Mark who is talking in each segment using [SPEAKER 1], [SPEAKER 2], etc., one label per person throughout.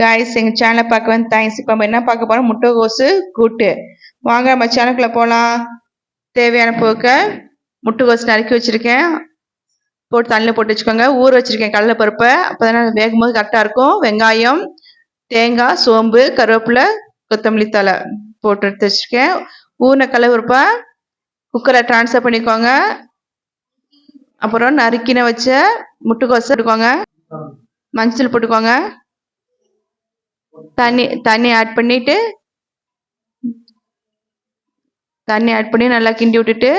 [SPEAKER 1] Guys, எங்கள் சேனலை பார்க்க வந்து தேங்க்ஸ். இப்போ நம்ம என்ன பார்க்க போகிறோம்? முட்டைகோசு கூட்டு. வாங்க நம்ம சேனலுக்குள்ளே போகலாம். தேவையான பொருட்கள்: முட்டைகோசு நறுக்கி வச்சுருக்கேன், போட்டு தண்ணியில் போட்டு வச்சுக்கோங்க. ஊற வச்சுருக்கேன் கடலைப்பருப்பை, அப்போ தானே வேகும்போது கரெக்டாக இருக்கும். வெங்காயம், தேங்காய், சோம்பு, கருவேப்பிலை, கொத்தமல்லி தழை போட்டு எடுத்து வச்சுருக்கேன். ஊறின கடலைப்பருப்பை குக்கரை ட்ரான்ஸ்ஃபர் பண்ணிக்கோங்க. அப்புறம் நறுக்கின வச்ச முட்டைகோசு போட்டுக்கோங்க. மஞ்சள் போட்டுக்கோங்க. தண்ணி ஆட் பண்ணிட்டு நல்லா கிண்டி விட்டுட்டு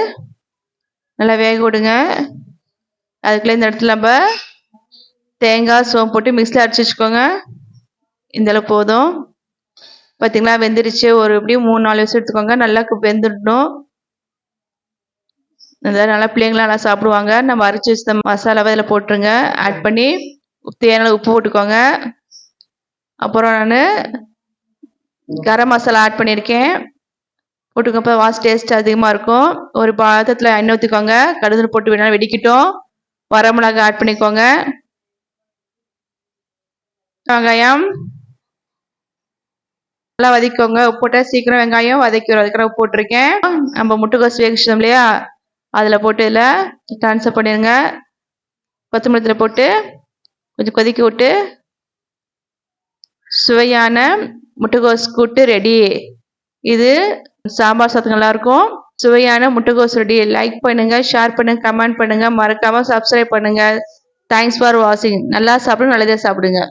[SPEAKER 1] நல்லா வேக விடுங்க. அதுக்குள்ளே இந்த இடத்துல நம்ம தேங்காய், சோம்பு போட்டு மிக்ஸில் அரைச்சி வச்சுக்கோங்க. இந்தளவு போதும். பார்த்தீங்களா, வெந்துருச்சு. ஒரு எப்படியும் 3-4 விசில் எடுத்துக்கோங்க. நல்லா வெந்துடணும். நல்லா பிள்ளைங்களாம் நல்லா சாப்பிடுவாங்க. நம்ம அரைச்சி வச்ச மசாலாவை இதில் போட்டுருங்க. ஆட் பண்ணி தேவையான உப்பு போட்டுக்கோங்க. அப்புறம் நான் கரம் மசாலா ஆட் பண்ணியிருக்கேன், போட்டுக்கப்போ வாசம் டேஸ்ட் அதிகமாக இருக்கும். ஒரு பாத்திரத்தில் எண்ணெய் ஊற்றிக்கோங்க. கடுகு போட்டு வேணாலும் வெடிக்கட்டும். வரமிளகாய் ஆட் பண்ணிக்கோங்க. வெங்காயம் நல்லா வதக்கிக்கோங்க. உப்பு போட்டால் சீக்கிரம் வெங்காயம் வதக்கிடும், அதுக்காக உப்பு போட்டிருக்கேன். நம்ம முட்டைகோசு வேகிச்சோம் இல்லையா, அதில் போட்டு இதில் ட்ரான்ஸ்ஃபர் பண்ணிடுங்க. கொத்தமல்லி போட்டு கொஞ்சம் கொதிக்க விட்டு சுவையான முட்டைகோஸ் கூட்டு ரெடி. இது சாம்பார் சாதத்துக்கு நல்லாயிருக்கும். சுவையான முட்டைகோஸ் ரெடி. லைக் பண்ணுங்க, ஷேர் பண்ணுங்க, கமெண்ட் பண்ணுங்க, மறக்காம சப்ஸ்கிரைப் பண்ணுங்க. தேங்க்ஸ் ஃபார் வாட்சிங். நல்லா சாப்பிடுங்க, நல்லதே சாப்பிடுங்க.